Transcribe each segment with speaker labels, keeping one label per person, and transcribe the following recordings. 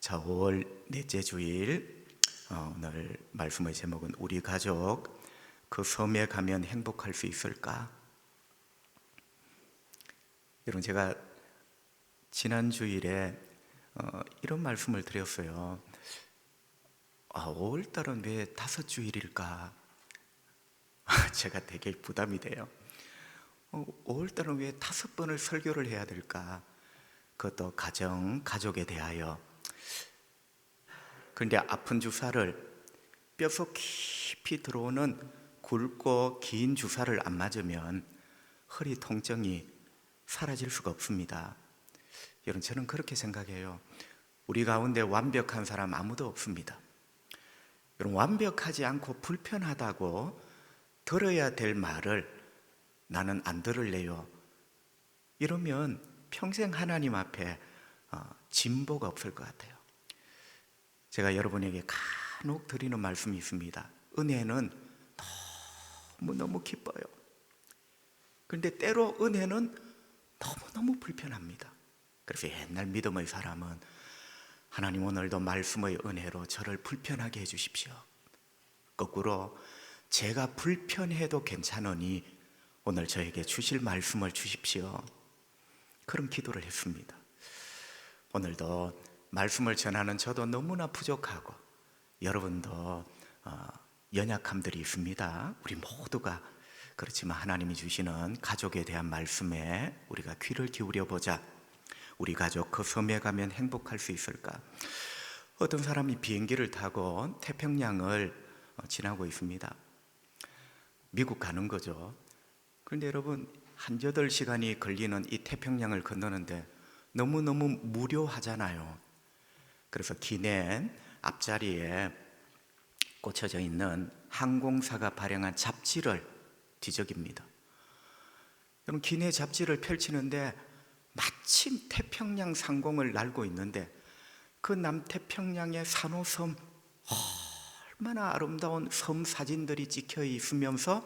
Speaker 1: 자, 5월 넷째 주일, 오늘 말씀의 제목은 우리 가족 그 섬에 가면 행복할 수 있을까? 여러분, 제가 지난 주일에 이런 말씀을 드렸어요. 5월 달은 왜 5주일일까? 제가 되게 부담이 돼요. 5월 달은 왜 5번을 설교를 해야 될까? 그것도 가족에 대하여. 그런데 아픈 주사를 뼛속 깊이 들어오는 굵고 긴 주사를 안 맞으면 허리 통증이 사라질 수가 없습니다. 여러분, 저는 그렇게 생각해요. 우리 가운데 완벽한 사람 아무도 없습니다. 여러분, 완벽하지 않고 불편하다고 들어야 될 말을 나는 안 들을래요. 이러면 평생 하나님 앞에 진보가 없을 것 같아요. 제가 여러분에게 간혹 드리는 말씀이 있습니다. 은혜는 너무너무 기뻐요. 그런데 때로 은혜는 너무너무 불편합니다. 그래서 옛날 믿음의 사람은 하나님, 오늘도 말씀의 은혜로 저를 불편하게 해주십시오. 거꾸로 제가 불편해도 괜찮으니 오늘 저에게 주실 말씀을 주십시오. 그런 기도를 했습니다. 오늘도 말씀을 전하는 저도 너무나 부족하고 여러분도 연약함들이 있습니다. 우리 모두가. 그렇지만 하나님이 주시는 가족에 대한 말씀에 우리가 귀를 기울여 보자. 우리 가족 그 섬에 가면 행복할 수 있을까? 어떤 사람이 비행기를 타고 태평양을 지나고 있습니다. 미국 가는 거죠. 그런데 여러분, 한 8시간이 걸리는 이 태평양을 건너는데 너무너무 무료하잖아요. 그래서 기내 앞자리에 꽂혀져 있는 항공사가 발행한 잡지를 뒤적입니다. 여러분, 기내 잡지를 펼치는데 마침 태평양 상공을 날고 있는데 그 남태평양의 산호섬, 얼마나 아름다운 섬 사진들이 찍혀 있으면서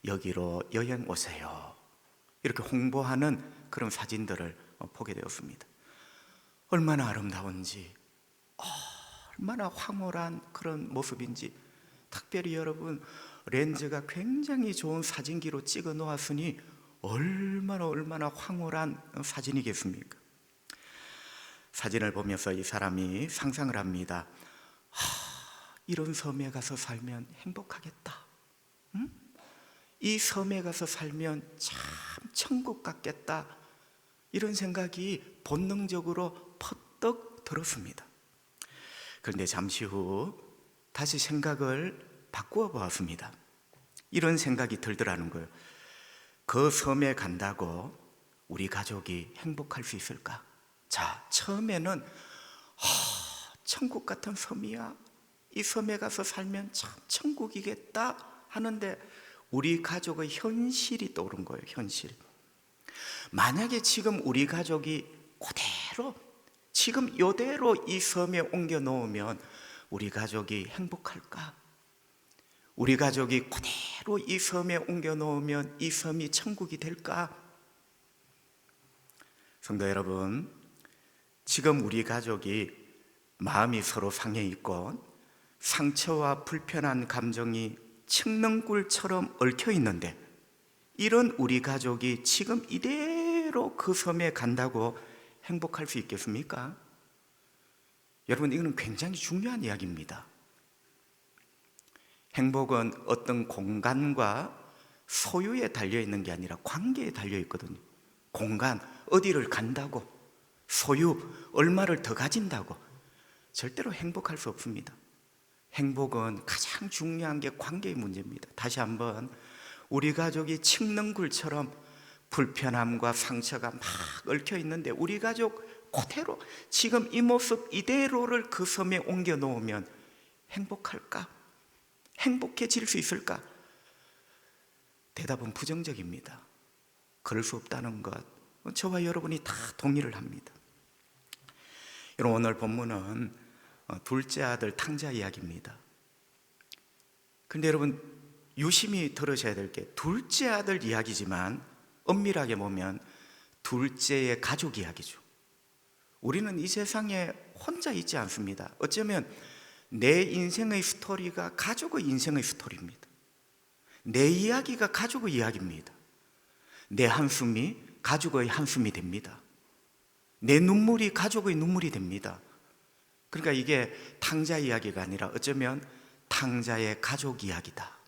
Speaker 1: 여기로 여행 오세요, 이렇게 홍보하는 그런 사진들을 보게 되었습니다. 얼마나 아름다운지, 얼마나 황홀한 그런 모습인지. 특별히 여러분, 렌즈가 굉장히 좋은 사진기로 찍어 놓았으니 얼마나 황홀한 사진이겠습니까? 사진을 보면서 이 사람이 상상을 합니다. 이런 섬에 가서 살면 행복하겠다. 이 섬에 가서 살면 참 천국 같겠다. 이런 생각이 본능적으로 퍼뜩 들었습니다. 그런데 잠시 후 다시 생각을 바꾸어 보았습니다. 이런 생각이 들더라는 거예요. 그 섬에 간다고 우리 가족이 행복할 수 있을까? 자, 처음에는 천국 같은 섬이야, 이 섬에 가서 살면 참 천국이겠다 하는데 우리 가족의 현실이 떠오른 거예요. 현실. 만약에 지금 우리 가족이 그대로 지금 이대로 이 섬에 옮겨 놓으면 우리 가족이 행복할까? 우리 가족이 그대로 이 섬에 옮겨 놓으면 이 섬이 천국이 될까? 성도 여러분, 지금 우리 가족이 마음이 서로 상해 있고 상처와 불편한 감정이 칡능굴처럼 얽혀 있는데 이런 우리 가족이 지금 이대로 그 섬에 간다고 행복할 수 있겠습니까? 여러분, 이거는 굉장히 중요한 이야기입니다. 행복은 어떤 공간과 소유에 달려있는 게 아니라 관계에 달려있거든요. 공간, 어디를 간다고, 소유, 얼마를 더 가진다고 절대로 행복할 수 없습니다. 행복은 가장 중요한 게 관계의 문제입니다. 다시 한번, 우리 가족이 칡능굴처럼 불편함과 상처가 막 얽혀 있는데 우리 가족 그대로 지금 이 모습 이대로를 그 섬에 옮겨 놓으면 행복할까? 행복해질 수 있을까? 대답은 부정적입니다. 그럴 수 없다는 것, 저와 여러분이 다 동의를 합니다. 여러분, 오늘 본문은 둘째 아들 탕자 이야기입니다. 그런데 여러분, 유심히 들으셔야 될 게 둘째 아들 이야기지만 엄밀하게 보면 둘째의 가족 이야기죠. 우리는 이 세상에 혼자 있지 않습니다. 어쩌면 내 인생의 스토리가 가족의 인생의 스토리입니다. 내 이야기가 가족의 이야기입니다. 내 한숨이 가족의 한숨이 됩니다. 내 눈물이 가족의 눈물이 됩니다. 그러니까 이게 탕자 이야기가 아니라 어쩌면 탕자의 가족 이야기다.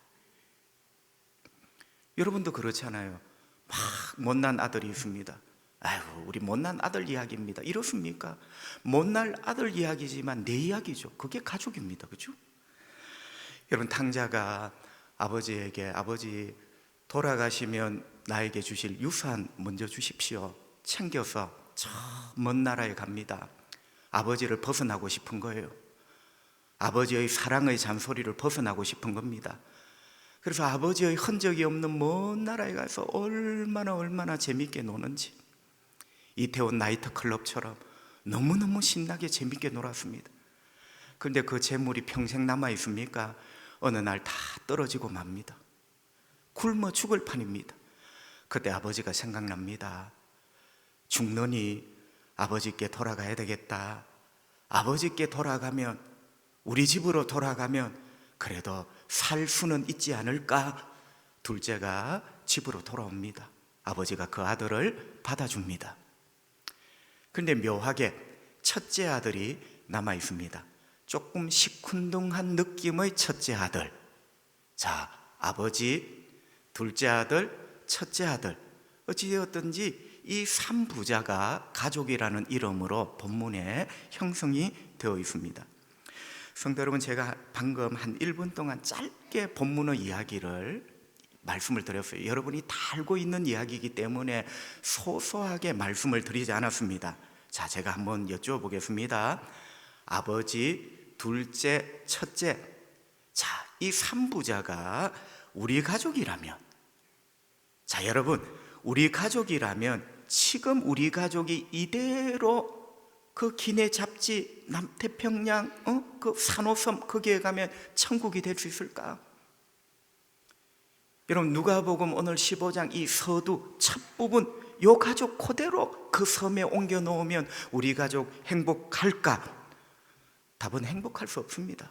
Speaker 1: 여러분도 그렇잖아요. 막 못난 아들이 있습니다. 아이고, 우리 못난 아들 이야기입니다. 이렇습니까? 못난 아들 이야기지만 내 이야기죠. 그게 가족입니다. 그렇죠? 여러분, 탕자가 아버지에게 아버지 돌아가시면 나에게 주실 유산 먼저 주십시오. 챙겨서 저 먼 나라에 갑니다. 아버지를 벗어나고 싶은 거예요. 아버지의 사랑의 잔소리를 벗어나고 싶은 겁니다. 그래서 아버지의 흔적이 없는 먼 나라에 가서 얼마나 재밌게 노는지 이태원 나이트클럽처럼 너무너무 신나게 재밌게 놀았습니다. 그런데 그 재물이 평생 남아 있습니까? 어느 날 다 떨어지고 맙니다. 굶어 죽을 판입니다. 그때 아버지가 생각납니다. 죽느니 아버지께 돌아가야 되겠다. 아버지께 돌아가면, 우리 집으로 돌아가면 그래도 살 수는 있지 않을까? 둘째가 집으로 돌아옵니다. 아버지가 그 아들을 받아줍니다. 그런데 묘하게 첫째 아들이 남아 있습니다. 조금 시큰둥한 느낌의 첫째 아들. 자, 아버지, 둘째 아들, 첫째 아들. 어찌되었든지 이 3부자가 가족이라는 이름으로 본문에 형성이 되어 있습니다. 성도 여러분, 제가 방금 한 1분 동안 짧게 본문의 이야기를 말씀을 드렸어요. 여러분이 다 알고 있는 이야기이기 때문에 소소하게 말씀을 드리지 않았습니다. 자, 제가 한번 여쭤보겠습니다. 아버지, 둘째, 첫째. 자, 이 3부자가 우리 가족이라면, 자, 여러분, 우리 가족이라면 지금 우리 가족이 이대로 그 기내 잡지 남태평양 그 산호섬 거기에 가면 천국이 될 수 있을까? 여러분, 누가복음 오늘 15장 이 서두 첫 부분, 요 가족 그대로 그 섬에 옮겨 놓으면 우리 가족 행복할까? 답은 행복할 수 없습니다.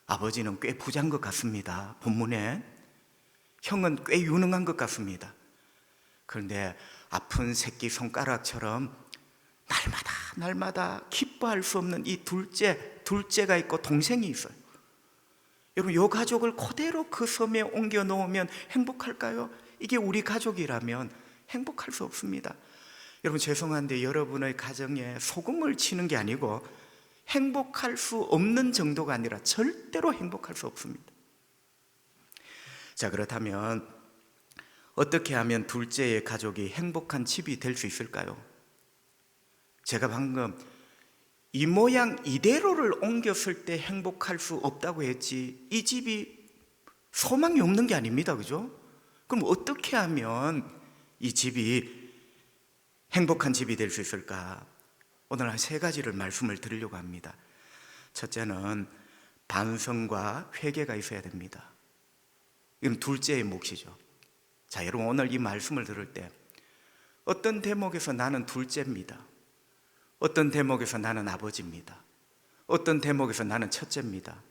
Speaker 1: 아버지는 꽤 부자인 것 같습니다. 본문에 형은 꽤 유능한 것 같습니다. 그런데 아픈 새끼 손가락처럼 날마다 기뻐할 수 없는 이 둘째가 있고 동생이 있어요. 여러분, 이 가족을 그대로 그 섬에 옮겨 놓으면 행복할까요? 이게 우리 가족이라면 행복할 수 없습니다. 여러분, 죄송한데 여러분의 가정에 소금을 치는 게 아니고 행복할 수 없는 정도가 아니라 절대로 행복할 수 없습니다. 자, 그렇다면 어떻게 하면 둘째의 가족이 행복한 집이 될 수 있을까요? 제가 방금 이 모양 이대로를 옮겼을 때 행복할 수 없다고 했지, 이 집이 소망이 없는 게 아닙니다. 그죠? 그럼 어떻게 하면 이 집이 행복한 집이 될 수 있을까? 오늘 한 3가지를 말씀을 드리려고 합니다. 첫째는 반성과 회개가 있어야 됩니다. 이건 둘째의 몫이죠. 자, 여러분, 오늘 이 말씀을 들을 때 어떤 대목에서 나는 둘째입니다. 어떤 대목에서 나는 아버지입니다. 어떤 대목에서 나는 첫째입니다.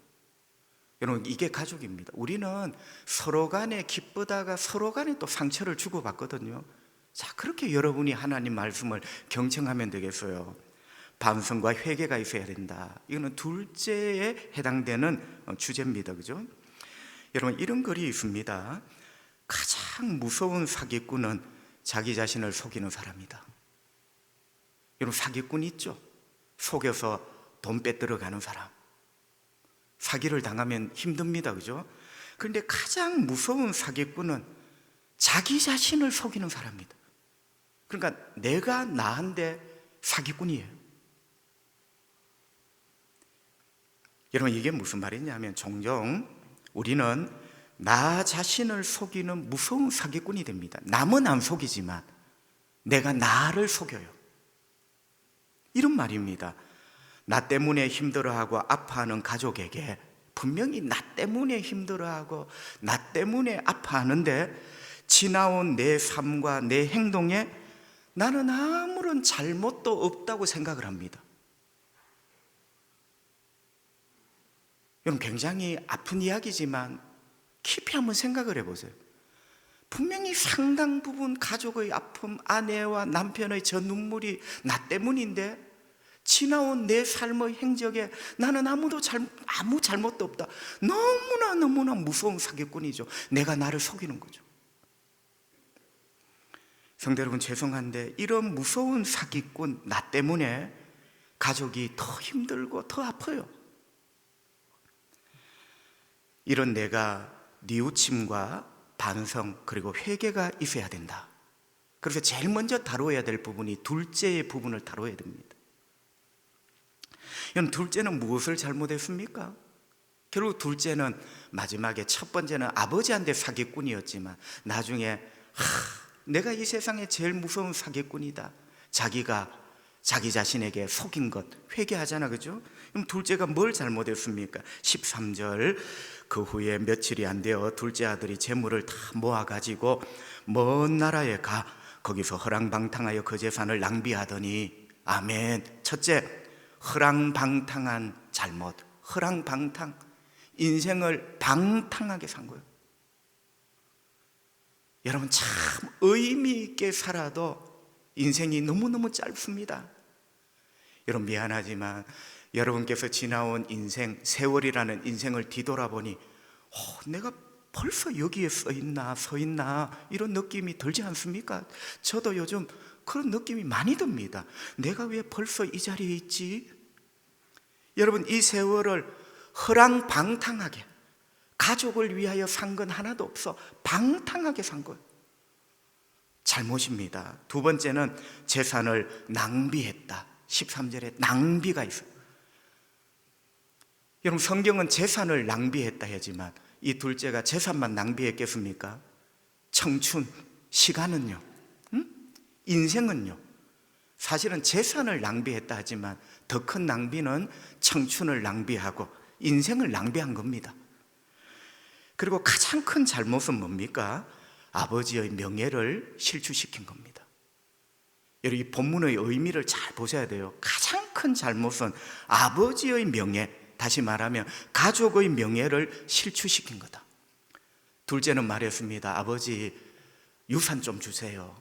Speaker 1: 여러분, 이게 가족입니다. 우리는 서로 간에 기쁘다가 서로 간에 또 상처를 주고받거든요. 자, 그렇게 여러분이 하나님 말씀을 경청하면 되겠어요. 반성과 회개가 있어야 된다. 이거는 둘째에 해당되는 주제입니다. 그죠? 여러분, 이런 글이 있습니다. 가장 무서운 사기꾼은 자기 자신을 속이는 사람이다. 여러분, 사기꾼 있죠? 속여서 돈 빼들어가는 사람. 사기를 당하면 힘듭니다. 그죠? 그런데 가장 무서운 사기꾼은 자기 자신을 속이는 사람입니다. 그러니까 내가 나한테 사기꾼이에요. 여러분, 이게 무슨 말이냐면 종종 우리는 나 자신을 속이는 무서운 사기꾼이 됩니다. 남은 안 속이지만 내가 나를 속여요. 이런 말입니다. 나 때문에 힘들어하고 아파하는 가족에게 분명히 나 때문에 힘들어하고 나 때문에 아파하는데 지나온 내 삶과 내 행동에 나는 아무런 잘못도 없다고 생각을 합니다. 여러분, 굉장히 아픈 이야기지만 깊이 한번 생각을 해보세요. 분명히 상당 부분 가족의 아픔, 아내와 남편의 저 눈물이 나 때문인데 지나온 내 삶의 행적에 나는 아무 잘못도 없다. 너무나 무서운 사기꾼이죠. 내가 나를 속이는 거죠. 성도 여러분, 죄송한데 이런 무서운 사기꾼 나 때문에 가족이 더 힘들고 더 아파요. 이런 내가 뉘우침과 반성 그리고 회개가 있어야 된다. 그래서 제일 먼저 다뤄야 될 부분이 둘째의 부분을 다뤄야 됩니다. 여러분, 둘째는 무엇을 잘못했습니까? 결국 둘째는 마지막에 첫 번째는 아버지한테 사기꾼이었지만 나중에 내가 이 세상에 제일 무서운 사기꾼이다. 자기가 자기 자신에게 속인 것 회개하잖아, 그죠? 그럼 둘째가 뭘 잘못했습니까? 13절, 그 후에 며칠이 안 되어 둘째 아들이 재물을 다 모아가지고 먼 나라에 가 거기서 허랑방탕하여 그 재산을 낭비하더니, 아멘. 첫째, 허랑방탕한 잘못, 허랑방탕, 인생을 방탕하게 산 거예요. 여러분, 참 의미 있게 살아도 인생이 너무너무 짧습니다. 여러분, 미안하지만 여러분께서 지나온 인생, 세월이라는 인생을 뒤돌아보니 내가 벌써 여기에 서 있나 이런 느낌이 들지 않습니까? 저도 요즘 그런 느낌이 많이 듭니다. 내가 왜 벌써 이 자리에 있지? 여러분, 이 세월을 허랑방탕하게 가족을 위하여 산 건 하나도 없어. 방탕하게 산 거예요. 잘못입니다. 두 번째는 재산을 낭비했다. 13절에 낭비가 있어요. 여러분, 성경은 재산을 낭비했다 하지만 이 둘째가 재산만 낭비했겠습니까? 청춘, 시간은요? 인생은요? 사실은 재산을 낭비했다 하지만 더 큰 낭비는 청춘을 낭비하고 인생을 낭비한 겁니다. 그리고 가장 큰 잘못은 뭡니까? 아버지의 명예를 실추시킨 겁니다. 여러분, 이 본문의 의미를 잘 보셔야 돼요. 가장 큰 잘못은 아버지의 명예, 다시 말하면 가족의 명예를 실추시킨 거다. 둘째는 말했습니다. 아버지, 유산 좀 주세요.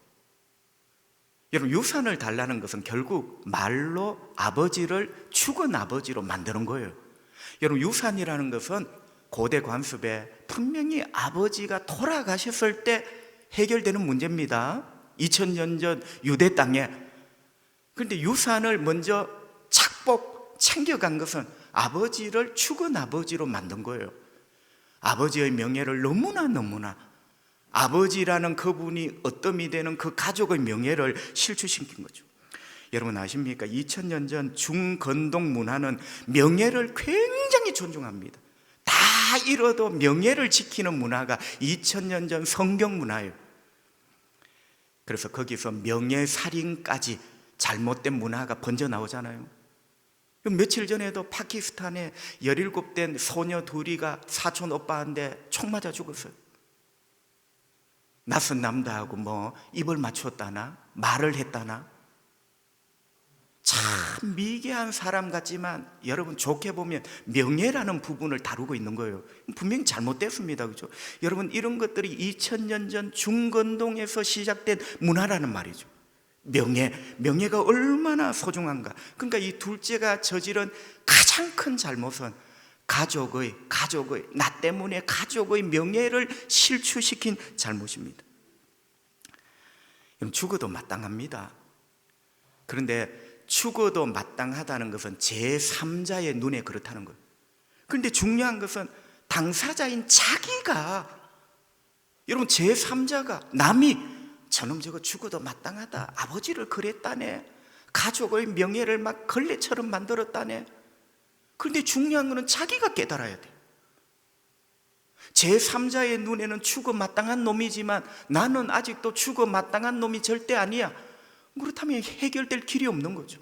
Speaker 1: 여러분, 유산을 달라는 것은 결국 말로 아버지를 죽은 아버지로 만드는 거예요. 여러분, 유산이라는 것은 고대 관습에 분명히 아버지가 돌아가셨을 때 해결되는 문제입니다. 2000년 전 유대 땅에. 그런데 유산을 먼저 챙겨간 것은 아버지를 죽은 아버지로 만든 거예요. 아버지의 명예를 너무나 아버지라는 그분이 어떠미 되는 그 가족의 명예를 실추시킨 거죠. 여러분 아십니까? 2000년 전 중건동 문화는 명예를 굉장히 존중합니다. 다 잃어도 명예를 지키는 문화가 2000년 전 성경 문화예요. 그래서 거기서 명예살인까지 잘못된 문화가 번져 나오잖아요. 며칠 전에도 파키스탄에 17된 소녀 둘이가 사촌 오빠한테 총 맞아 죽었어요. 낯선 남자하고 입을 맞췄다나 말을 했다나. 참 미개한 사람 같지만 여러분 좋게 보면 명예라는 부분을 다루고 있는 거예요. 분명히 잘못됐습니다, 그렇죠? 여러분, 이런 것들이 2000년 전 중건동에서 시작된 문화라는 말이죠. 명예가 얼마나 소중한가. 그러니까 이 둘째가 저지른 가장 큰 잘못은 가족의 나 때문에 가족의 명예를 실추시킨 잘못입니다. 죽어도 마땅합니다. 그런데 죽어도 마땅하다는 것은 제3자의 눈에 그렇다는 거예요. 그런데 중요한 것은 당사자인 자기가, 여러분, 제3자가 남이 저놈 저거 죽어도 마땅하다, 아버지를 그랬다네, 가족의 명예를 막 걸레처럼 만들었다네. 그런데 중요한 것은 자기가 깨달아야 돼요. 제3자의 눈에는 죽어 마땅한 놈이지만 나는 아직도 죽어 마땅한 놈이 절대 아니야. 그렇다면 해결될 길이 없는 거죠.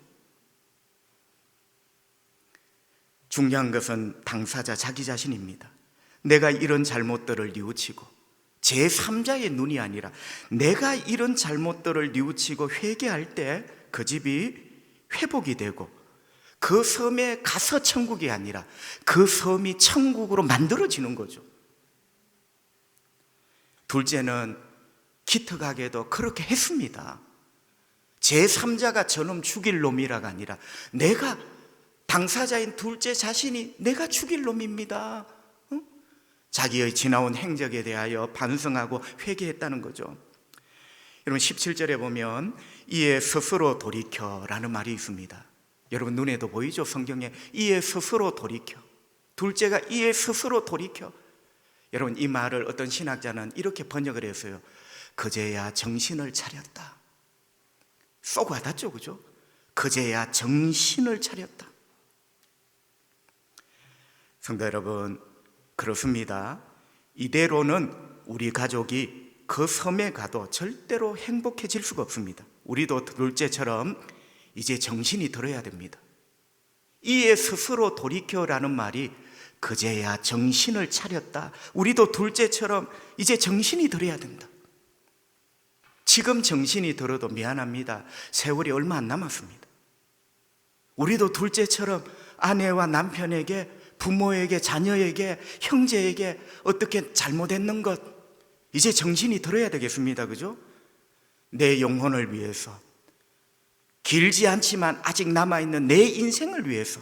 Speaker 1: 중요한 것은 당사자 자기 자신입니다. 내가 이런 잘못들을 뉘우치고 제3자의 눈이 아니라 내가 이런 잘못들을 뉘우치고 회개할 때 그 집이 회복이 되고 그 섬에 가서 천국이 아니라 그 섬이 천국으로 만들어지는 거죠. 둘째는 기특하게도 그렇게 했습니다. 제3자가 저놈 죽일 놈이라가 아니라 내가 당사자인 둘째 자신이 내가 죽일 놈입니다. 자기의 지나온 행적에 대하여 반성하고 회개했다는 거죠. 여러분 17절에 보면 이에 스스로 돌이켜라는 말이 있습니다. 여러분 눈에도 보이죠? 성경에 이에 스스로 돌이켜. 둘째가 이에 스스로 돌이켜. 여러분 이 말을 어떤 신학자는 이렇게 번역을 했어요. 그제야 정신을 차렸다. 쏙 와닿죠, 그죠? 그제야 정신을 차렸다. 성도 여러분, 그렇습니다. 이대로는 우리 가족이 그 섬에 가도 절대로 행복해질 수가 없습니다. 우리도 둘째처럼 이제 정신이 들어야 됩니다. 이에 스스로 돌이켜라는 말이 그제야 정신을 차렸다. 우리도 둘째처럼 이제 정신이 들어야 된다. 지금 정신이 들어도 미안합니다. 세월이 얼마 안 남았습니다. 우리도 둘째처럼 아내와 남편에게, 부모에게, 자녀에게, 형제에게 어떻게 잘못했는 것 이제 정신이 들어야 되겠습니다. 그죠? 내 영혼을 위해서, 길지 않지만 아직 남아있는 내 인생을 위해서,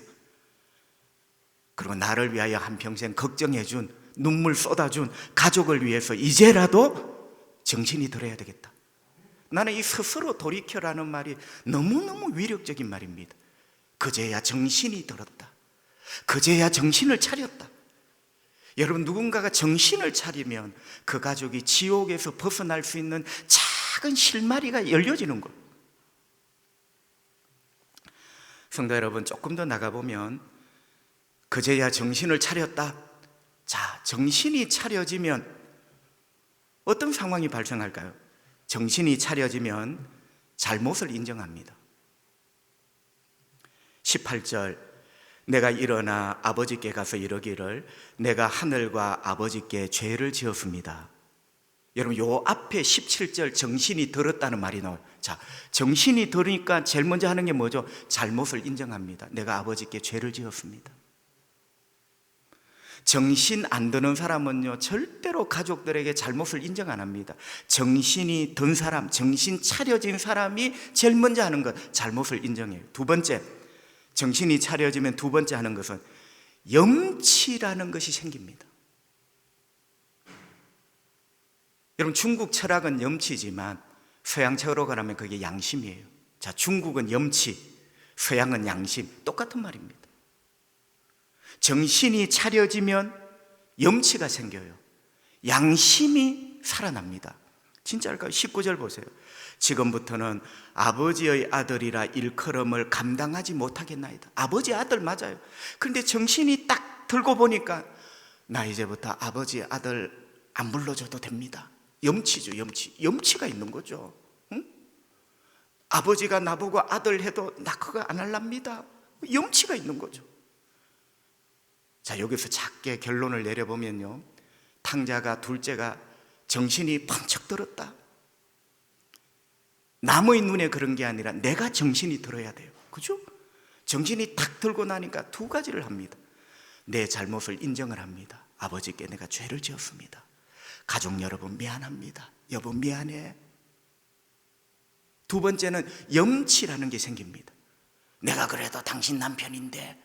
Speaker 1: 그리고 나를 위하여 한평생 걱정해준, 눈물 쏟아준 가족을 위해서 이제라도 정신이 들어야 되겠다. 나는 이 스스로 돌이켜라는 말이 너무너무 위력적인 말입니다. 그제야 정신이 들었다. 그제야 정신을 차렸다. 여러분 누군가가 정신을 차리면 그 가족이 지옥에서 벗어날 수 있는 작은 실마리가 열려지는 것. 성도 여러분 조금 더 나가보면 그제야 정신을 차렸다. 자, 정신이 차려지면 어떤 상황이 발생할까요? 정신이 차려지면 잘못을 인정합니다. 18절 내가 일어나 아버지께 가서 이르기를 내가 하늘과 아버지께 죄를 지었습니다. 여러분 요 앞에 17절 정신이 들었다는 말이 나와요. 자, 정신이 들으니까 제일 먼저 하는 게 뭐죠? 잘못을 인정합니다. 내가 아버지께 죄를 지었습니다. 정신 안 드는 사람은요 절대로 가족들에게 잘못을 인정 안 합니다. 정신이 든 사람, 정신 차려진 사람이 제일 먼저 하는 것, 잘못을 인정해요. 두 번째, 정신이 차려지면 두 번째 하는 것은 염치라는 것이 생깁니다. 여러분 중국 철학은 염치지만 서양 철학으로 가면 그게 양심이에요. 자, 중국은 염치, 서양은 양심, 똑같은 말입니다. 정신이 차려지면 염치가 생겨요. 양심이 살아납니다. 진짜일까요? 19절 보세요. 지금부터는 아버지의 아들이라 일컬음을 감당하지 못하겠나이다. 아버지 아들 맞아요. 그런데 정신이 딱 들고 보니까 나 이제부터 아버지 아들 안 불러줘도 됩니다. 염치죠, 염치. 염치가 있는 거죠. 응? 아버지가 나보고 아들 해도 나 그거 안 할랍니다. 염치가 있는 거죠. 자, 여기서 작게 결론을 내려보면요, 탕자가 둘째가 정신이 펑쩍 들었다. 남의 눈에 그런 게 아니라 내가 정신이 들어야 돼요. 그죠? 정신이 딱 들고 나니까 두 가지를 합니다. 내 잘못을 인정을 합니다. 아버지께 내가 죄를 지었습니다. 가족 여러분 미안합니다. 여보 미안해. 두 번째는 염치라는 게 생깁니다. 내가 그래도 당신 남편인데,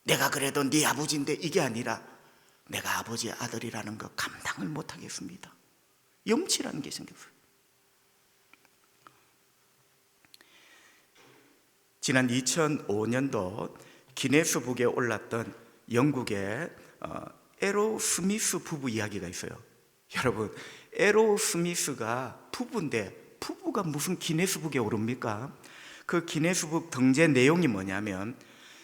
Speaker 1: 내가 그래도 네 아버지인데, 이게 아니라 내가 아버지의 아들이라는 거 감당을 못하겠습니다. 염치라는 게 생겼어요. 지난 2005년도 기네스북에 올랐던 영국의 에로 스미스 부부 이야기가 있어요. 여러분, 에로 스미스가 부부인데 부부가 무슨 기네스북에 오릅니까? 그 기네스북 등재 내용이 뭐냐면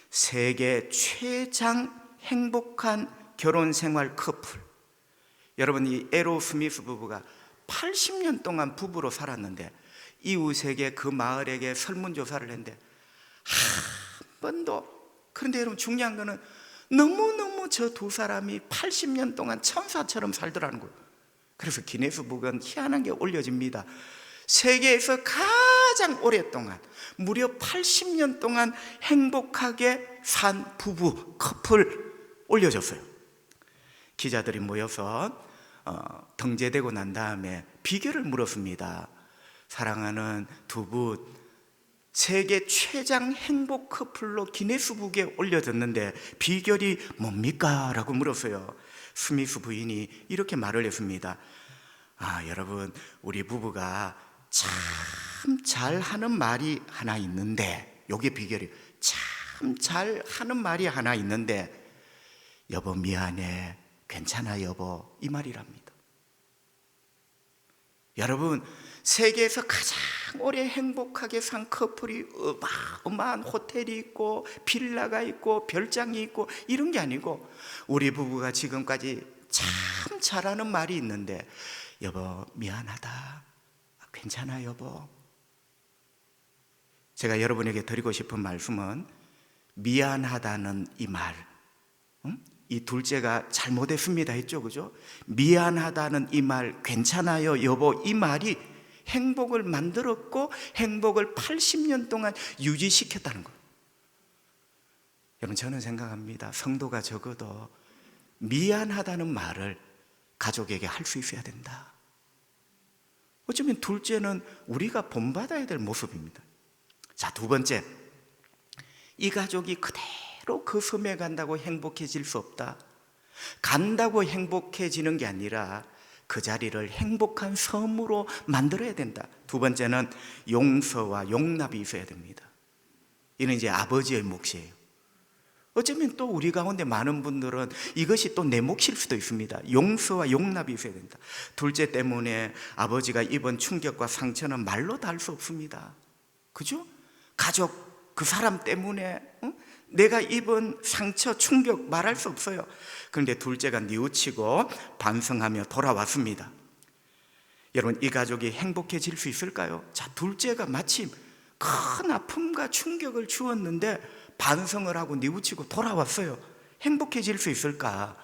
Speaker 1: 세계 최장 행복한 결혼 생활 커플. 여러분, 이 에로 스미스 부부가 80년 동안 부부로 살았는데 이웃에게 그 마을에게 설문조사를 했는데 한 번도, 그런데 여러분 중요한 거는 너무너무 저 두 사람이 80년 동안 천사처럼 살더라는 거예요. 그래서 기네스북은 희한한 게 올려집니다. 세계에서 가장 오랫동안 무려 80년 동안 행복하게 산 부부, 커플 올려줬어요. 기자들이 모여서 등재되고 난 다음에 비결을 물었습니다. 사랑하는 두 분, 세계 최장 행복 커플로 기네스북에 올려졌는데 비결이 뭡니까? 라고 물었어요. 스미스 부인이 이렇게 말을 했습니다. 여러분, 우리 부부가 참 잘하는 말이 하나 있는데, 요게 비결이 참 잘하는 말이 하나 있는데, 여보 미안해, 괜찮아 여보, 이 말이랍니다. 여러분, 세계에서 가장 오래 행복하게 산 커플이 어마어마한 호텔이 있고 빌라가 있고 별장이 있고 이런 게 아니고, 우리 부부가 지금까지 참 잘하는 말이 있는데, 여보 미안하다, 괜찮아 여보. 제가 여러분에게 드리고 싶은 말씀은, 미안하다는 이 말, 이 둘째가 잘못했습니다 했죠, 그죠? 미안하다는 이 말, 괜찮아요 여보, 이 말이 행복을 만들었고 행복을 80년 동안 유지시켰다는 거예요. 여러분, 저는 생각합니다. 성도가 적어도 미안하다는 말을 가족에게 할 수 있어야 된다. 어쩌면 둘째는 우리가 본받아야 될 모습입니다. 자, 두 번째, 이 가족이 그대로 그 섬에 간다고 행복해질 수 없다. 간다고 행복해지는 게 아니라 그 자리를 행복한 섬으로 만들어야 된다. 두 번째는 용서와 용납이 있어야 됩니다. 이는 이제 아버지의 몫이에요. 어쩌면 또 우리 가운데 많은 분들은 이것이 또 내 몫일 수도 있습니다. 용서와 용납이 있어야 된다. 둘째 때문에 아버지가 입은 충격과 상처는 말로 다 할 수 없습니다. 그죠? 가족, 그 사람 때문에 내가 입은 상처, 충격 말할 수 없어요. 그런데 둘째가 뉘우치고 반성하며 돌아왔습니다. 여러분, 이 가족이 행복해질 수 있을까요? 자, 둘째가 마침 큰 아픔과 충격을 주었는데 반성을 하고 뉘우치고 돌아왔어요. 행복해질 수 있을까?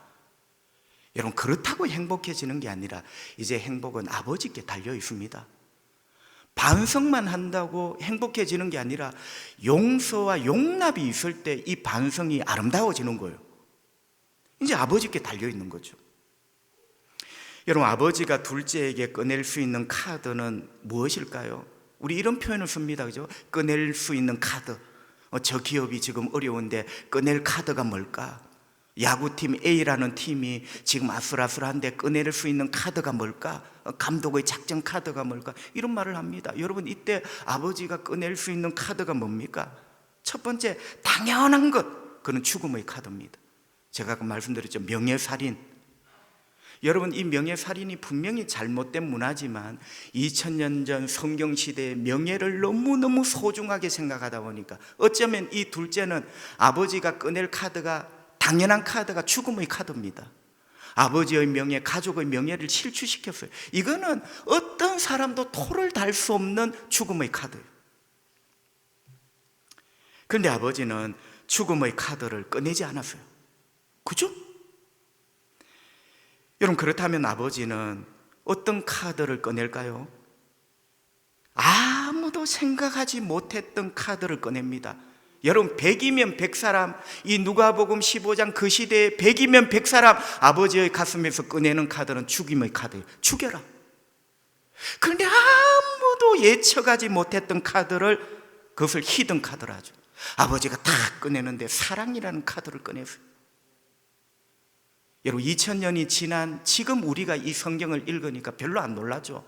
Speaker 1: 여러분, 그렇다고 행복해지는 게 아니라 이제 행복은 아버지께 달려 있습니다. 반성만 한다고 행복해지는 게 아니라 용서와 용납이 있을 때 이 반성이 아름다워지는 거예요. 이제 아버지께 달려 있는 거죠. 여러분, 아버지가 둘째에게 꺼낼 수 있는 카드는 무엇일까요? 우리 이런 표현을 씁니다, 그죠? 꺼낼 수 있는 카드. 저 기업이 지금 어려운데 꺼낼 카드가 뭘까? 야구팀 A라는 팀이 지금 아슬아슬한데 꺼낼 수 있는 카드가 뭘까? 감독의 작전 카드가 뭘까? 이런 말을 합니다. 여러분, 이때 아버지가 꺼낼 수 있는 카드가 뭡니까? 첫 번째, 당연한 것, 그는 죽음의 카드입니다. 제가 아까 말씀드렸죠, 명예살인. 여러분, 이 명예살인이 분명히 잘못된 문화지만 2000년 전 성경시대의 명예를 너무너무 소중하게 생각하다 보니까 어쩌면 이 둘째는 아버지가 꺼낼 카드가, 당연한 카드가 죽음의 카드입니다. 아버지의 명예, 가족의 명예를 실추시켰어요. 이거는 어떤 사람도 토를 달 수 없는 죽음의 카드예요. 그런데 아버지는 죽음의 카드를 꺼내지 않았어요. 그죠? 여러분, 그렇다면 아버지는 어떤 카드를 꺼낼까요? 아무도 생각하지 못했던 카드를 꺼냅니다. 여러분, 100이면 100사람, 이 누가복음 15장 그 시대에 100이면 100사람, 아버지의 가슴에서 꺼내는 카드는 죽임의 카드예요. 죽여라. 그런데 아무도 예측하지 못했던 카드를, 그것을 히든 카드라 하죠. 아버지가 다 꺼내는데 사랑이라는 카드를 꺼냈어요. 여러분, 2000년이 지난 지금 우리가 이 성경을 읽으니까 별로 안 놀라죠?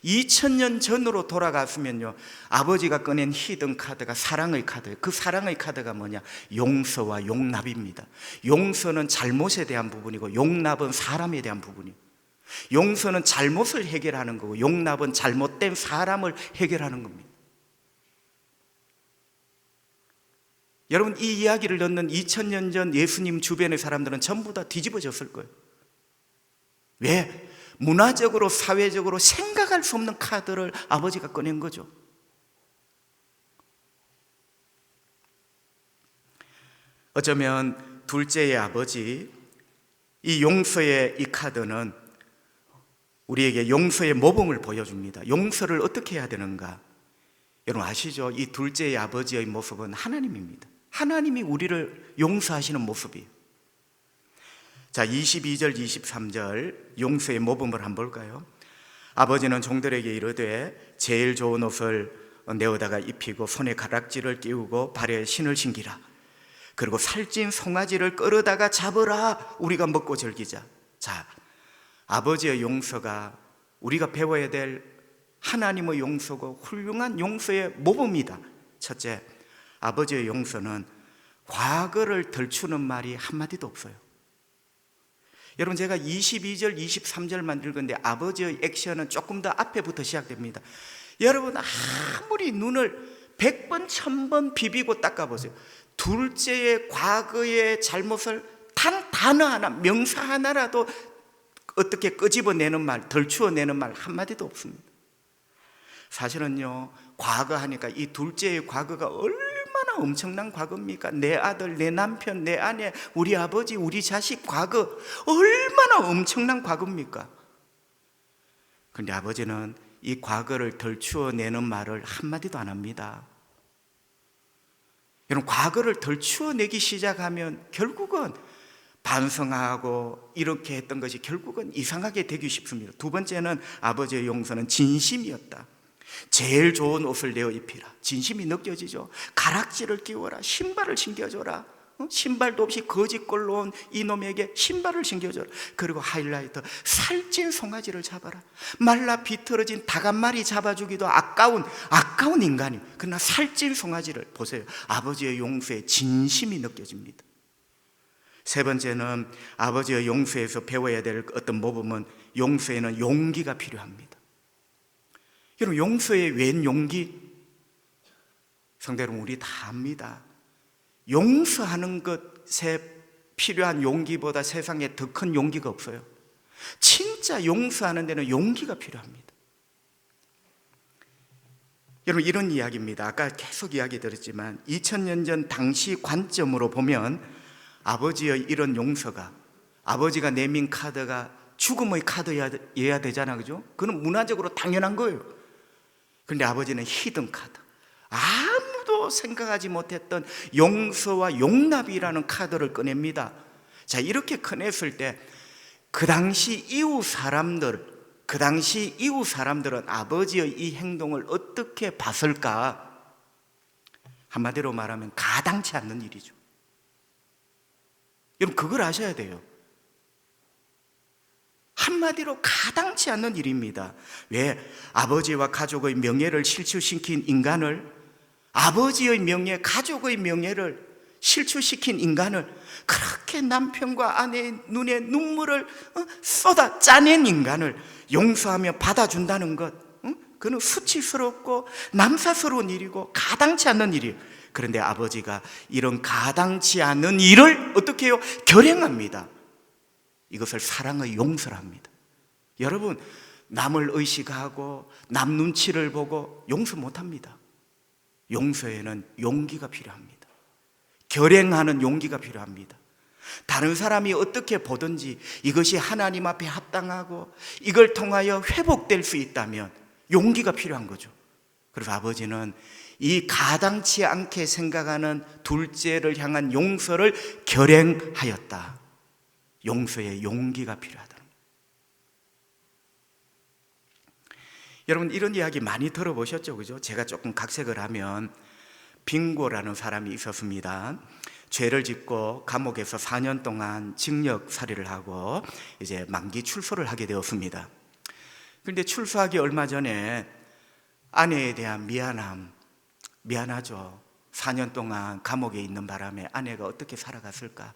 Speaker 1: 2000년 전으로 돌아갔으면요, 아버지가 꺼낸 히든 카드가 사랑의 카드예요. 그 사랑의 카드가 뭐냐? 용서와 용납입니다. 용서는 잘못에 대한 부분이고 용납은 사람에 대한 부분이에요. 용서는 잘못을 해결하는 거고 용납은 잘못된 사람을 해결하는 겁니다. 여러분, 이 이야기를 듣는 2000년 전 예수님 주변의 사람들은 전부 다 뒤집어졌을 거예요. 왜? 문화적으로, 사회적으로 생각할 수 없는 카드를 아버지가 꺼낸 거죠. 어쩌면 둘째의 아버지, 이 용서의 이 카드는 우리에게 용서의 모범을 보여줍니다. 용서를 어떻게 해야 되는가? 여러분 아시죠? 이 둘째의 아버지의 모습은 하나님입니다. 하나님이 우리를 용서하시는 모습이에요. 자, 22절 23절 용서의 모범을 한번 볼까요? 아버지는 종들에게 이르되 제일 좋은 옷을 내어다가 입히고 손에 가락지를 끼우고 발에 신을 신기라. 그리고 살찐 송아지를 끌어다가 잡으라. 우리가 먹고 즐기자. 자, 아버지의 용서가 우리가 배워야 될 하나님의 용서고 훌륭한 용서의 모범이다. 첫째, 아버지의 용서는 과거를 덜추는 말이 한마디도 없어요. 여러분 제가 22절 23절만 읽었는데 아버지의 액션은 조금 더 앞에부터 시작됩니다. 여러분 아무리 눈을 100번 1000번 비비고 닦아보세요. 둘째의 과거의 잘못을 단 단어 하나, 명사 하나라도 어떻게 끄집어내는 말, 덜추어내는 말 한마디도 없습니다. 사실은요, 과거 하니까 이 둘째의 과거가 얼마나 엄청난 과거입니까? 내 아들, 내 남편, 내 아내, 우리 아버지, 우리 자식 과거 얼마나 엄청난 과거입니까? 그런데 아버지는 이 과거를 덜추어내는 말을 한마디도 안 합니다. 여러분, 과거를 덜추어내기 시작하면 결국은 반성하고 이렇게 했던 것이 결국은 이상하게 되기 쉽습니다. 두 번째는 아버지의 용서는 진심이었다. 제일 좋은 옷을 내어 입히라. 진심이 느껴지죠. 가락지를 끼워라. 신발을 신겨줘라. 신발도 없이 거짓골로 온 이놈에게 신발을 신겨줘라. 그리고 하이라이트, 살찐 송아지를 잡아라. 말라 비틀어진 닭 한 마리 잡아주기도 아까운 인간이, 그러나 살찐 송아지를 보세요. 아버지의 용서에 진심이 느껴집니다. 세 번째는 아버지의 용서에서 배워야 될 어떤 모범은 용서에는 용기가 필요합니다. 여러분, 용서의 웬 용기? 성도 여러분, 우리 다 압니다. 용서하는 것에 필요한 용기보다 세상에 더 큰 용기가 없어요. 진짜 용서하는 데는 용기가 필요합니다. 여러분, 이런 이야기입니다. 아까 계속 이야기 드렸지만 2000년 전 당시 관점으로 보면 아버지의 이런 용서가, 아버지가 내민 카드가 죽음의 카드여야 되잖아, 그죠? 그건 문화적으로 당연한 거예요. 그런데 아버지는 히든 카드, 아무도 생각하지 못했던 용서와 용납이라는 카드를 꺼냅니다. 자, 이렇게 꺼냈을 때 그 당시 이웃 사람들은 아버지의 이 행동을 어떻게 봤을까? 한마디로 말하면 가당치 않는 일이죠. 여러분, 그걸 아셔야 돼요. 한마디로 가당치 않는 일입니다. 왜? 아버지와 가족의 명예를 실추시킨 인간을, 아버지의 명예, 가족의 명예를 실추시킨 인간을, 그렇게 남편과 아내의 눈에 눈물을 쏟아 짜낸 인간을 용서하며 받아준다는 것, 그는 수치스럽고 남사스러운 일이고 가당치 않는 일이에요. 그런데 아버지가 이런 가당치 않은 일을 어떻게 해요? 결행합니다. 이것을 사랑의 용서랍니다. 여러분, 남을 의식하고 남 눈치를 보고 용서 못합니다. 용서에는 용기가 필요합니다. 결행하는 용기가 필요합니다. 다른 사람이 어떻게 보든지 이것이 하나님 앞에 합당하고 이걸 통하여 회복될 수 있다면 용기가 필요한 거죠. 그래서 아버지는 이 가당치 않게 생각하는 둘째를 향한 용서를 결행하였다. 용서에 용기가 필요하다. 여러분, 이런 이야기 많이 들어보셨죠, 그죠? 제가 조금 각색을 하면, 빙고라는 사람이 있었습니다. 죄를 짓고 감옥에서 4년 동안 징역살이를 하고 이제 만기 출소를 하게 되었습니다. 그런데 출소하기 얼마 전에 아내에 대한 미안하죠. 4년 동안 감옥에 있는 바람에 아내가 어떻게 살아갔을까.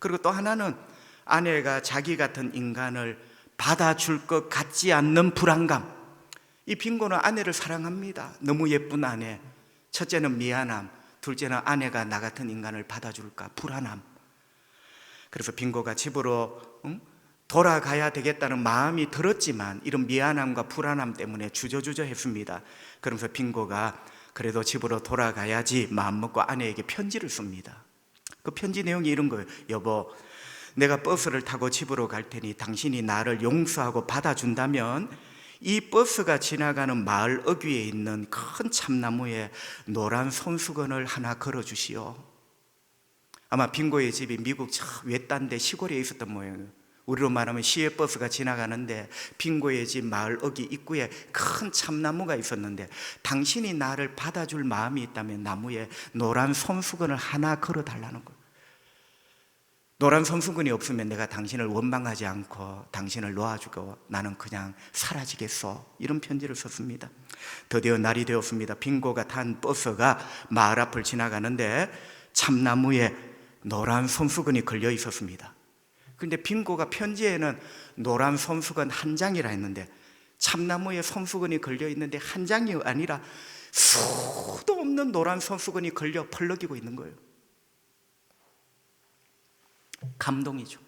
Speaker 1: 그리고 또 하나는 아내가 자기 같은 인간을 받아줄 것 같지 않는 불안감. 이 빙고는 아내를 사랑합니다. 너무 예쁜 아내. 첫째는 미안함, 둘째는 아내가 나 같은 인간을 받아줄까 불안함. 그래서 빙고가 집으로 돌아가야 되겠다는 마음이 들었지만 이런 미안함과 불안함 때문에 주저주저 했습니다. 그러면서 빙고가 그래도 집으로 돌아가야지 마음먹고 아내에게 편지를 씁니다. 그 편지 내용이 이런 거예요. 여보, 내가 버스를 타고 집으로 갈 테니 당신이 나를 용서하고 받아준다면 이 버스가 지나가는 마을 어귀에 있는 큰 참나무에 노란 손수건을 하나 걸어주시오. 아마 빙고의 집이 미국 저 외딴데 시골에 있었던 모양이에요. 우리로 말하면 시외버스가 지나가는데 빙고의 집 마을 어귀 입구에 큰 참나무가 있었는데 당신이 나를 받아줄 마음이 있다면 나무에 노란 손수건을 하나 걸어달라는 거예요. 노란 손수건이 없으면 내가 당신을 원망하지 않고 당신을 놓아주고 나는 그냥 사라지겠소. 이런 편지를 썼습니다. 드디어 날이 되었습니다. 빙고가 탄 버스가 마을 앞을 지나가는데 참나무에 노란 손수건이 걸려 있었습니다. 그런데 빙고가 편지에는 노란 손수건 한 장이라 했는데 참나무에 손수건이 걸려 있는데 한 장이 아니라 수도 없는 노란 손수건이 걸려 펄럭이고 있는 거예요. 감동이죠.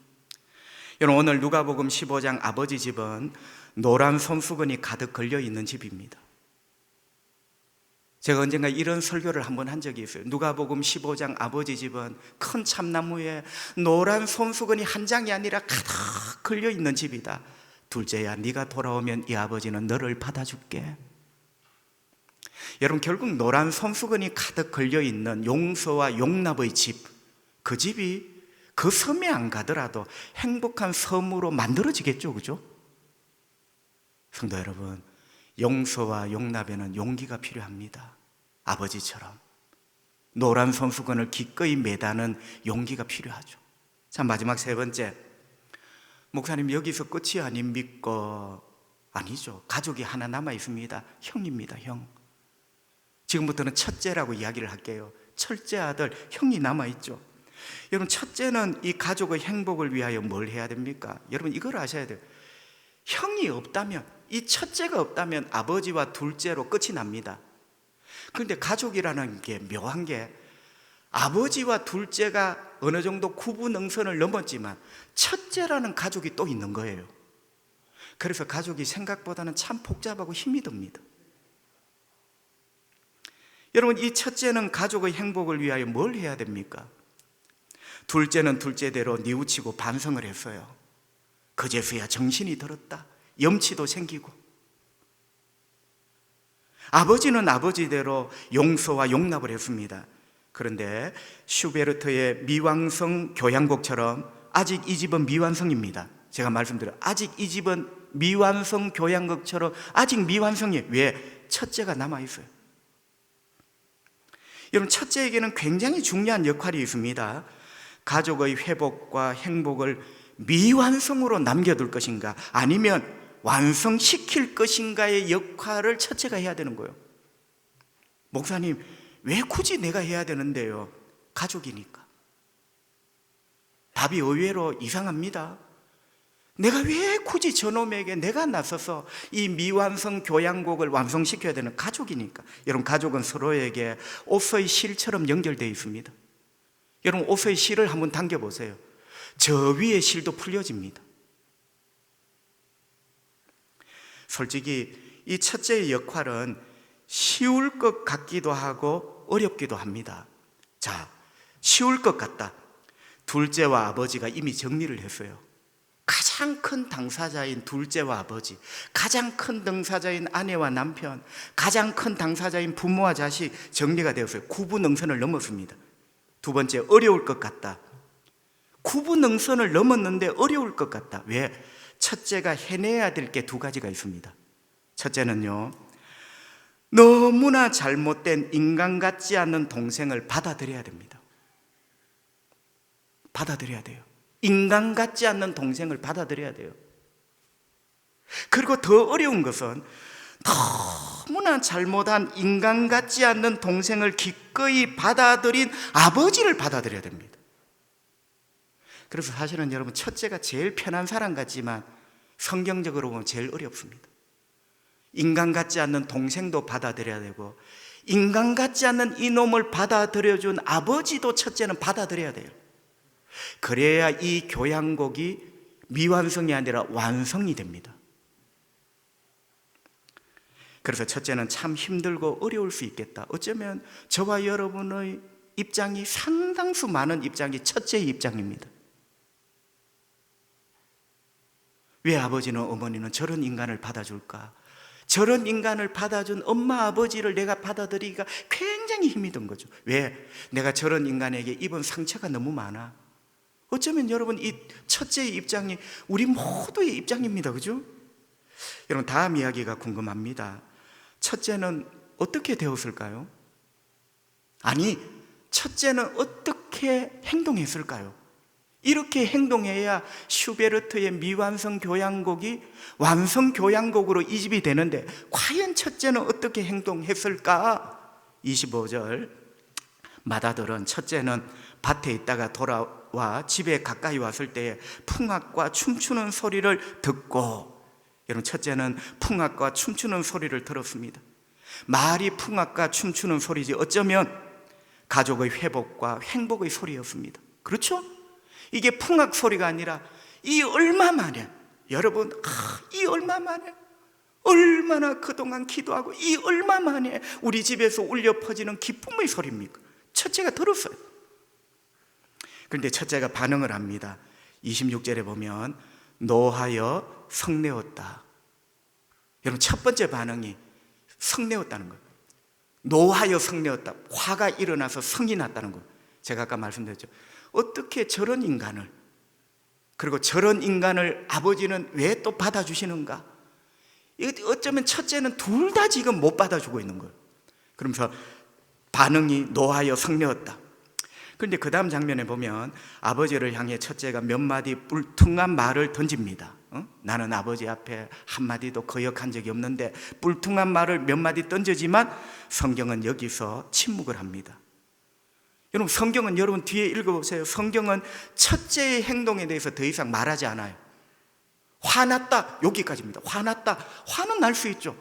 Speaker 1: 여러분, 오늘 누가복음 15장 아버지 집은 노란 손수건이 가득 걸려 있는 집입니다. 제가 언젠가 이런 설교를 한번 한 적이 있어요. 누가복음 15장 아버지 집은 큰 참나무에 노란 손수건이 한 장이 아니라 가득 걸려 있는 집이다. 둘째야, 네가 돌아오면 이 아버지는 너를 받아줄게. 여러분, 결국 노란 손수건이 가득 걸려 있는 용서와 용납의 집, 그 집이 그 섬에 안 가더라도 행복한 섬으로 만들어지겠죠, 그죠? 성도 여러분, 용서와 용납에는 용기가 필요합니다. 아버지처럼 노란 손수건을 기꺼이 매다는 용기가 필요하죠. 자, 마지막 세 번째, 목사님 여기서 끝이 아닙니까? 아니죠. 가족이 하나 남아 있습니다. 형입니다. 형. 지금부터는 첫째라고 이야기를 할게요. 첫째 아들, 형이 남아 있죠. 여러분, 첫째는 이 가족의 행복을 위하여 뭘 해야 됩니까? 여러분, 이걸 아셔야 돼요. 형이 없다면, 이 첫째가 없다면 아버지와 둘째로 끝이 납니다. 그런데 가족이라는 게 묘한 게 아버지와 둘째가 어느 정도 구분능선을 넘었지만 첫째라는 가족이 또 있는 거예요. 그래서 가족이 생각보다는 참 복잡하고 힘이 듭니다. 여러분, 이 첫째는 가족의 행복을 위하여 뭘 해야 됩니까? 둘째는 둘째대로 뉘우치고 반성을 했어요. 그제서야 정신이 들었다. 염치도 생기고. 아버지는 아버지대로 용서와 용납을 했습니다. 그런데 슈베르트의 미완성 교향곡처럼 아직 이 집은 미완성입니다. 제가 말씀드려요. 아직 이 집은 미완성 교향곡처럼 아직 미완성이에요. 왜? 첫째가 남아있어요. 여러분, 첫째에게는 굉장히 중요한 역할이 있습니다. 가족의 회복과 행복을 미완성으로 남겨둘 것인가 아니면 완성시킬 것인가의 역할을 첫째가 해야 되는 거예요. 목사님, 왜 굳이 내가 해야 되는데요? 가족이니까. 답이 의외로 이상합니다. 내가 왜 굳이 저놈에게 내가 나서서 이 미완성 교향곡을 완성시켜야 되는? 가족이니까. 여러분, 가족은 서로에게 옷의 실처럼 연결되어 있습니다. 여러분, 옷의 실을 한번 당겨보세요. 저 위에 실도 풀려집니다. 솔직히 이 첫째의 역할은 쉬울 것 같기도 하고 어렵기도 합니다. 자, 쉬울 것 같다. 둘째와 아버지가 이미 정리를 했어요. 가장 큰 당사자인 둘째와 아버지, 가장 큰 당사자인 아내와 남편, 가장 큰 당사자인 부모와 자식 정리가 되었어요. 구분능선을 넘었습니다. 두 번째, 어려울 것 같다. 구분능선을 넘었는데 어려울 것 같다. 왜? 첫째가 해내야 될 게 두 가지가 있습니다. 첫째는요, 너무나 잘못된 인간 같지 않는 동생을 받아들여야 됩니다. 받아들여야 돼요. 인간 같지 않는 동생을 받아들여야 돼요. 그리고 더 어려운 것은 너무나 잘못한 인간 같지 않는 동생을 기꺼이 받아들인 아버지를 받아들여야 됩니다. 그래서 사실은 여러분, 첫째가 제일 편한 사람 같지만 성경적으로 보면 제일 어렵습니다. 인간 같지 않는 동생도 받아들여야 되고 인간 같지 않는 이놈을 받아들여준 아버지도 첫째는 받아들여야 돼요. 그래야 이 교향곡이 미완성이 아니라 완성이 됩니다. 그래서 첫째는 참 힘들고 어려울 수 있겠다. 어쩌면 저와 여러분의 입장이 상당수 많은 입장이 첫째의 입장입니다. 왜 아버지는 어머니는 저런 인간을 받아줄까? 저런 인간을 받아준 엄마 아버지를 내가 받아들이기가 굉장히 힘이 든 거죠. 왜? 내가 저런 인간에게 입은 상처가 너무 많아. 어쩌면 여러분 이 첫째의 입장이 우리 모두의 입장입니다. 그죠? 여러분 다음 이야기가 궁금합니다. 첫째는 어떻게 되었을까요? 아니, 첫째는 어떻게 행동했을까요? 이렇게 행동해야 슈베르트의 미완성 교향곡이 완성 교향곡으로 이집이 되는데 과연 첫째는 어떻게 행동했을까? 25절 맏아들은 첫째는 밭에 있다가 돌아와 집에 가까이 왔을 때에 풍악과 춤추는 소리를 듣고, 여러분 첫째는 풍악과 춤추는 소리를 들었습니다. 말이 풍악과 춤추는 소리지 어쩌면 가족의 회복과 행복의 소리였습니다. 그렇죠? 이게 풍악 소리가 아니라 이 얼마 만에, 여러분 이 얼마 만에, 얼마나 그동안 기도하고 이 얼마 만에 우리 집에서 울려 퍼지는 기쁨의 소리입니까? 첫째가 들었어요. 그런데 첫째가 반응을 합니다. 26절에 보면 노하여 성내었다. 여러분 첫 번째 반응이 성내었다는 거예요. 노하여 성내었다. 화가 일어나서 성이 났다는 거예요. 제가 아까 말씀드렸죠. 어떻게 저런 인간을, 그리고 저런 인간을 아버지는 왜 또 받아주시는가? 어쩌면 첫째는 둘 다 지금 못 받아주고 있는 거예요. 그러면서 반응이 노하여 성내었다. 그런데 그 다음 장면에 보면 아버지를 향해 첫째가 몇 마디 뿔퉁한 말을 던집니다. 나는 아버지 앞에 한마디도 거역한 적이 없는데 뿔퉁한 말을 몇 마디 던지지만 성경은 여기서 침묵을 합니다. 여러분 성경은, 여러분 뒤에 읽어보세요. 성경은 첫째의 행동에 대해서 더 이상 말하지 않아요. 화났다, 여기까지입니다. 화났다, 화는 날 수 있죠.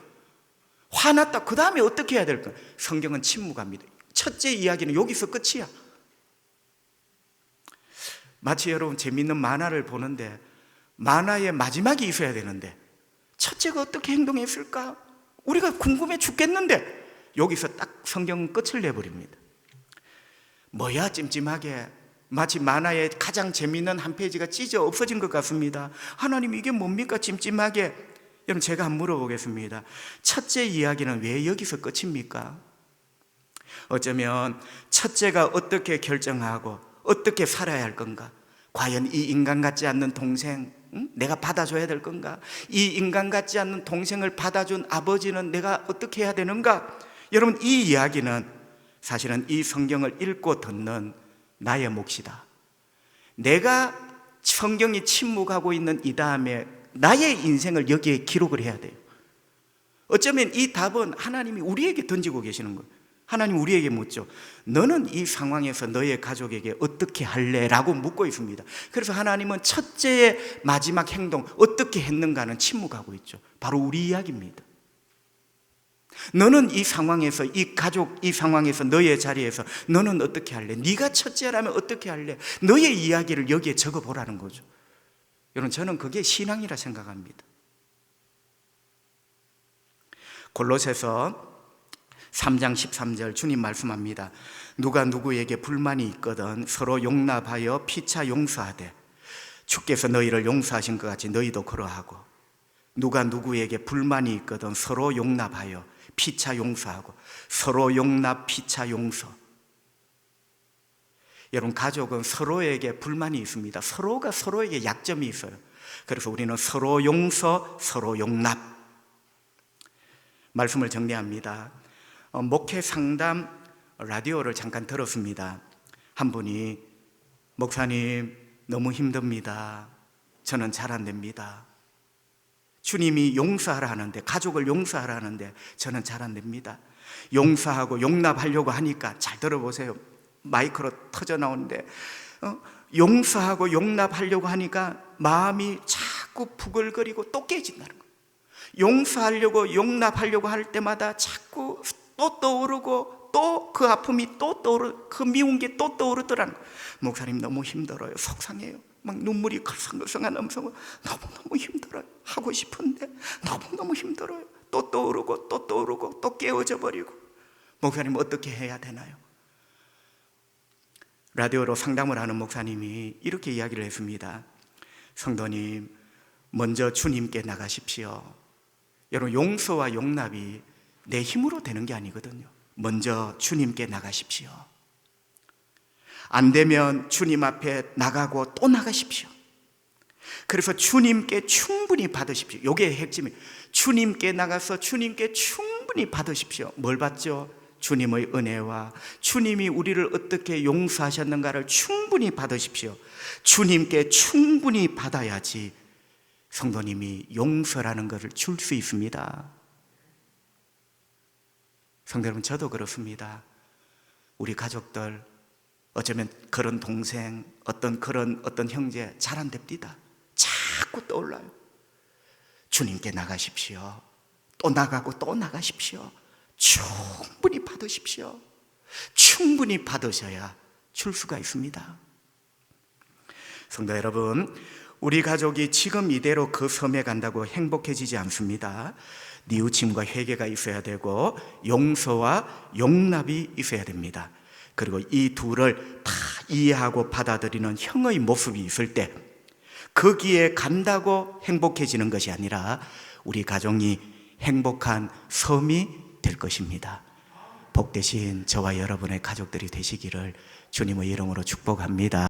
Speaker 1: 화났다, 그 다음에 어떻게 해야 될까? 성경은 침묵합니다. 첫째 이야기는 여기서 끝이야. 마치 여러분 재미있는 만화를 보는데 만화의 마지막이 있어야 되는데 첫째가 어떻게 행동했을까? 우리가 궁금해 죽겠는데 여기서 딱 성경은 끝을 내버립니다. 뭐야 찜찜하게, 마치 만화의 가장 재미있는 한 페이지가 찢어 없어진 것 같습니다. 하나님 이게 뭡니까 찜찜하게? 여러분 제가 한번 물어보겠습니다. 첫째 이야기는 왜 여기서 끝입니까? 어쩌면 첫째가 어떻게 결정하고 어떻게 살아야 할 건가? 과연 이 인간 같지 않는 동생, 내가 받아줘야 될 건가? 이 인간 같지 않는 동생을 받아준 아버지는 내가 어떻게 해야 되는가? 여러분 이 이야기는 사실은 이 성경을 읽고 듣는 나의 몫이다. 내가 성경이 침묵하고 있는 이 다음에 나의 인생을 여기에 기록을 해야 돼요. 어쩌면 이 답은 하나님이 우리에게 던지고 계시는 거예요. 하나님 우리에게 묻죠. 너는 이 상황에서 너의 가족에게 어떻게 할래? 라고 묻고 있습니다. 그래서 하나님은 첫째의 마지막 행동 어떻게 했는가는 침묵하고 있죠. 바로 우리 이야기입니다. 너는 이 상황에서, 이 가족 이 상황에서, 너의 자리에서 너는 어떻게 할래? 네가 첫째라면 어떻게 할래? 너의 이야기를 여기에 적어보라는 거죠. 여러분 저는 그게 신앙이라 생각합니다. 골로새서 3장 13절 주님 말씀합니다. 누가 누구에게 불만이 있거든 서로 용납하여 피차 용서하되 주께서 너희를 용서하신 것 같이 너희도 그러하고. 누가 누구에게 불만이 있거든 서로 용납하여 피차 용서하고. 서로 용납 피차 용서. 여러분 가족은 서로에게 불만이 있습니다. 서로가 서로에게 약점이 있어요. 그래서 우리는 서로 용서, 서로 용납. 말씀을 정리합니다. 목회 상담 라디오를 잠깐 들었습니다. 한 분이 목사님 너무 힘듭니다. 저는 잘 안 됩니다. 주님이 용서하라 하는데, 가족을 용서하라 하는데 저는 잘 안 됩니다. 용서하고 용납하려고 하니까, 잘 들어보세요. 마이크로 터져 나오는데 용서하고 용납하려고 하니까 마음이 자꾸 부글거리고 또 깨진다는 거예요. 용서하려고 용납하려고 할 때마다 자꾸 또 떠오르고 또 그 아픔이 또 떠오르고 그 미운 게 또 떠오르더라는 거예요. 목사님 너무 힘들어요. 속상해요. 막 눈물이 걸성걸성하면서 너무너무 힘들어요. 하고 싶은데 너무너무 힘들어요. 또 떠오르고 또 떠오르고 또 깨어져 버리고. 목사님 어떻게 해야 되나요? 라디오로 상담을 하는 목사님이 이렇게 이야기를 했습니다. 성도님, 먼저 주님께 나가십시오. 여러분, 용서와 용납이 내 힘으로 되는 게 아니거든요. 먼저 주님께 나가십시오. 안 되면 주님 앞에 나가고 또 나가십시오. 그래서 주님께 충분히 받으십시오. 이게 핵심이에요. 주님께 나가서 주님께 충분히 받으십시오. 뭘 받죠? 주님의 은혜와 주님이 우리를 어떻게 용서하셨는가를 충분히 받으십시오. 주님께 충분히 받아야지 성도님이 용서라는 것을 줄 수 있습니다. 성도 여러분, 저도 그렇습니다. 우리 가족들, 어쩌면 그런 동생, 어떤 형제 잘 안 됩니다. 자꾸 떠올라요. 주님께 나가십시오. 또 나가고 또 나가십시오. 충분히 받으십시오. 충분히 받으셔야 줄 수가 있습니다. 성도 여러분, 우리 가족이 지금 이대로 그 섬에 간다고 행복해지지 않습니다. 뉘우침과 회개가 있어야 되고 용서와 용납이 있어야 됩니다. 그리고 이 둘을 다 이해하고 받아들이는 형의 모습이 있을 때 거기에 간다고 행복해지는 것이 아니라 우리 가정이 행복한 섬이 될 것입니다. 복되신 저와 여러분의 가족들이 되시기를 주님의 이름으로 축복합니다.